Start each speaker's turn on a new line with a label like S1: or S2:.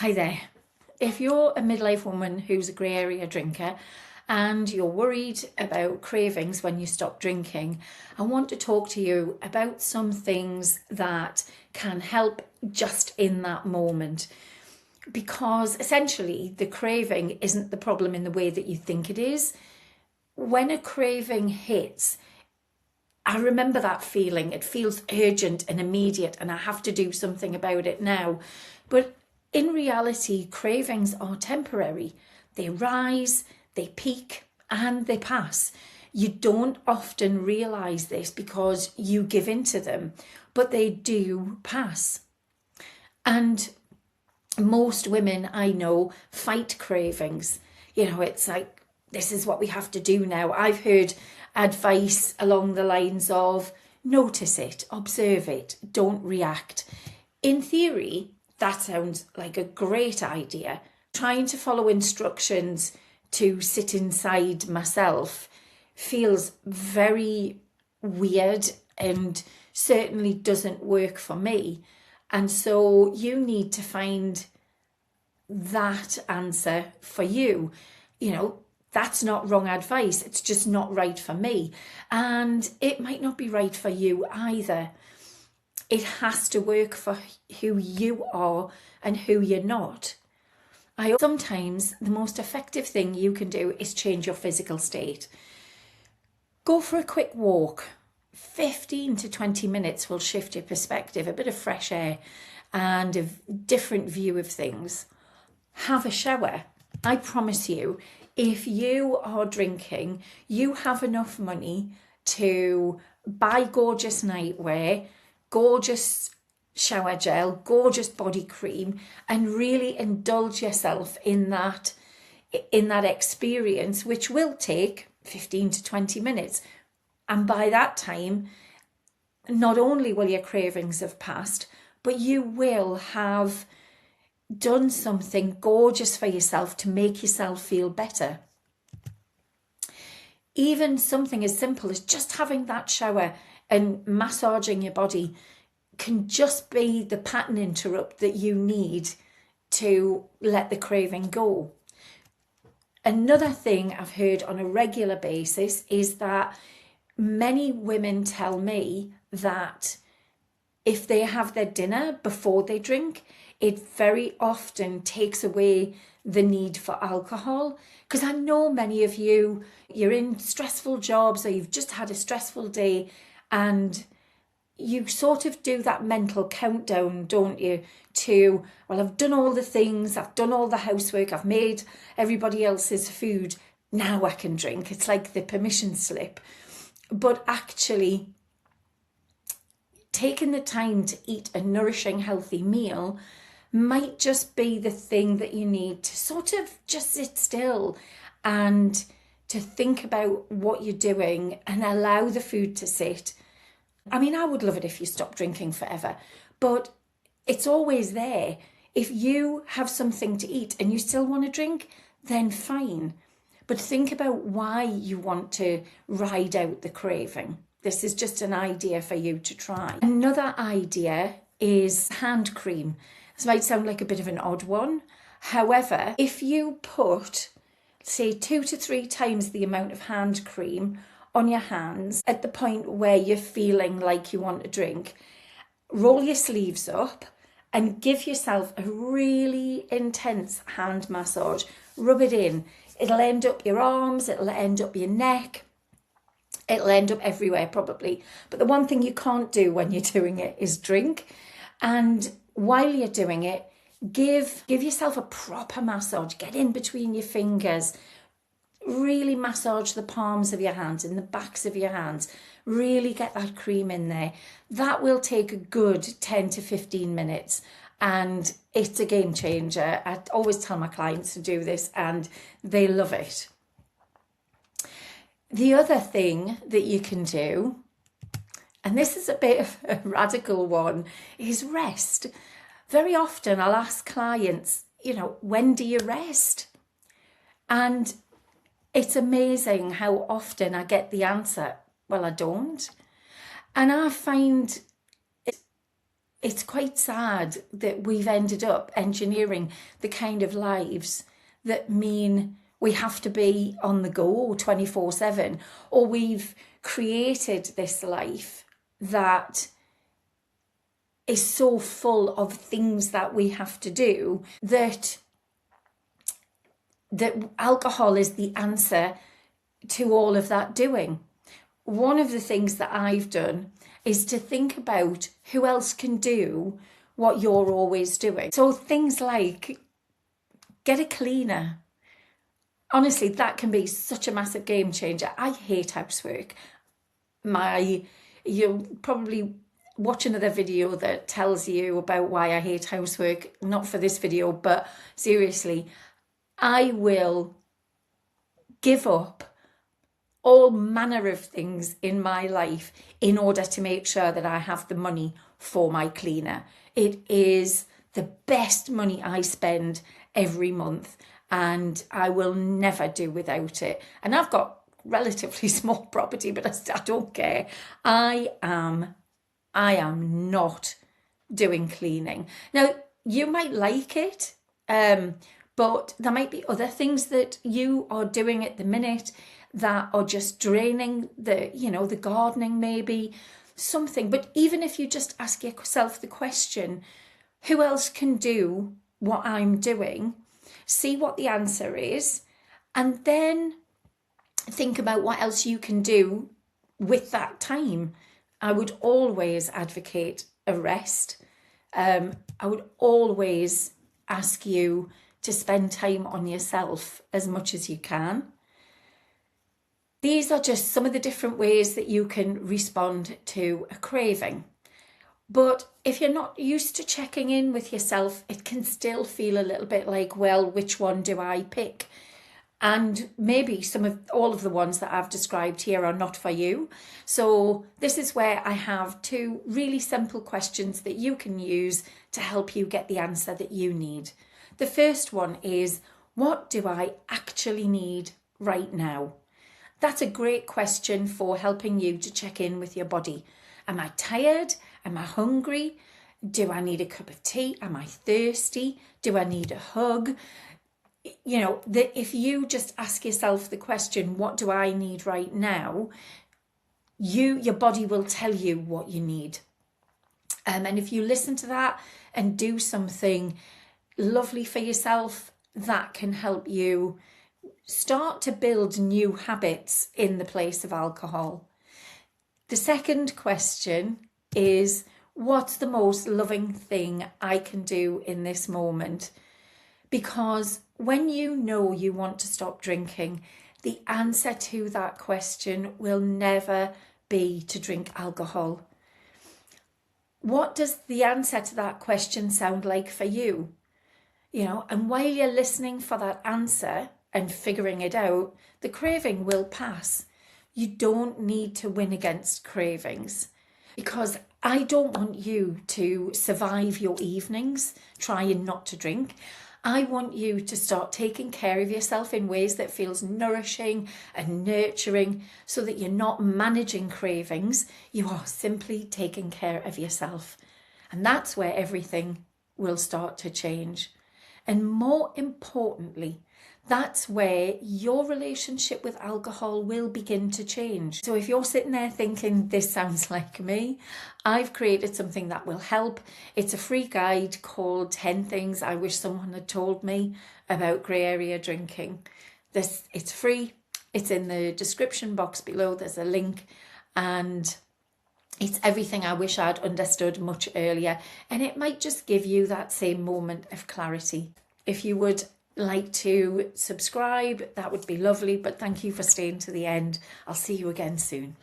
S1: Hi there. If you're a midlife woman who's a grey area drinker and you're worried about cravings when you stop drinking, I want to talk to you about some things that can help just in that moment. Because essentially, the craving isn't the problem in the way that you think it is. When a craving hits, I remember that feeling. It feels urgent and immediate, and I have to do something about it now. But in reality, cravings are temporary. They rise, they peak, and they pass. You don't often realise this because you give in to them, but they do pass. And most women I know fight cravings. It's like, this is what we have to do now. I've heard advice along the lines of notice it, observe it, don't react. In theory, that sounds like a great idea. Trying to follow instructions to sit inside myself feels very weird and certainly doesn't work for me. And so you need to find that answer for you. That's not wrong advice. It's just not right for me. And it might not be right for you either. It has to work for who you are and who you're not. Sometimes the most effective thing you can do is change your physical state. Go for a quick walk. 15 to 20 minutes will shift your perspective, a bit of fresh air and a different view of things. Have a shower. I promise you, if you are drinking, you have enough money to buy gorgeous nightwear, gorgeous shower gel, gorgeous body cream, and really indulge yourself in that experience, which will take 15 to 20 minutes. And by that time, not only will your cravings have passed, but you will have done something gorgeous for yourself to make yourself feel better. Even something as simple as just having that shower and massaging your body can just be the pattern interrupt that you need to let the craving go. Another thing I've heard on a regular basis is that many women tell me that if they have their dinner before they drink, it very often takes away the need for alcohol. Because I know many of you, you're in stressful jobs or you've just had a stressful day and you sort of do that mental countdown, don't you, to, well, I've done all the things, I've done all the housework, I've made everybody else's food, now I can drink. It's like the permission slip. But actually, taking the time to eat a nourishing, healthy meal might just be the thing that you need to sort of just sit still and to think about what you're doing and allow the food to sit. I mean, I would love it if you stopped drinking forever, but it's always there. If you have something to eat and you still want to drink, then fine. But think about why you want to ride out the craving. This is just an idea for you to try. Another idea is hand cream. This might sound like a bit of an odd one. However, if you put, say, 2 to 3 times the amount of hand cream on your hands at the point where you're feeling like you want a drink, roll your sleeves up and give yourself a really intense hand massage. Rub it in. It'll end up your arms, it'll end up your neck, it'll end up everywhere probably. But the one thing you can't do when you're doing it is drink. And while you're doing it, give yourself a proper massage. Get in between your fingers. Really massage the palms of your hands and the backs of your hands. Really get that cream in there. That will take a good 10 to 15 minutes. And it's a game changer. I always tell my clients to do this and they love it. The other thing that you can do, and this is a bit of a radical one, is rest. Very often I'll ask clients, when do you rest? And it's amazing how often I get the answer, well, I don't. And I find it's quite sad that we've ended up engineering the kind of lives that mean we have to be on the go 24/7, or we've created this life that is so full of things that we have to do that alcohol is the answer to all of that doing. One of the things that I've done is to think about who else can do what you're always doing. So things like get a cleaner. Honestly, that can be such a massive game changer. I hate housework. You'll probably watch another video that tells you about why I hate housework. Not for this video, but seriously, I will give up all manner of things in my life in order to make sure that I have the money for my cleaner. It is the best money I spend every month, and I will never do without it. And I've got relatively small property, but I don't care. I am not doing cleaning. Now, you might like it, but there might be other things that you are doing at the minute that are just draining the gardening, maybe something. But even if you just ask yourself the question, who else can do what I'm doing? See what the answer is, and then think about what else you can do with that time. I would always advocate a rest. I would always ask you to spend time on yourself as much as you can. These are just some of the different ways that you can respond to a craving. But if you're not used to checking in with yourself, it can still feel a little bit like, well, which one do I pick? And maybe all of the ones that I've described here are not for you. So this is where I have 2 really simple questions that you can use to help you get the answer that you need. The first one is, what do I actually need right now? That's a great question for helping you to check in with your body. Am I tired? Am I hungry? Do I need a cup of tea? Am I thirsty? Do I need a hug? If you just ask yourself the question, what do I need right now? Your body will tell you what you need. And if you listen to that and do something lovely for yourself, that can help you start to build new habits in the place of alcohol. The second question is, what's the most loving thing I can do in this moment? Because when you know you want to stop drinking, the answer to that question will never be to drink alcohol. What does the answer to that question sound like for you? And while you're listening for that answer and figuring it out, the craving will pass. You don't need to win against cravings, because I don't want you to survive your evenings trying not to drink. I want you to start taking care of yourself in ways that feels nourishing and nurturing, so that you're not managing cravings. You are simply taking care of yourself. And that's where everything will start to change. And more importantly, that's where your relationship with alcohol will begin to change. So if you're sitting there thinking, this sounds like me, I've created something that will help. It's a free guide called 10 Things I Wish Someone Had Told Me About Grey Area Drinking. It's free. It's in the description box below. There's a link, and it's everything I wish I'd understood much earlier. And it might just give you that same moment of clarity. If you would like to subscribe, that would be lovely. But thank you for staying to the end. I'll see you again soon.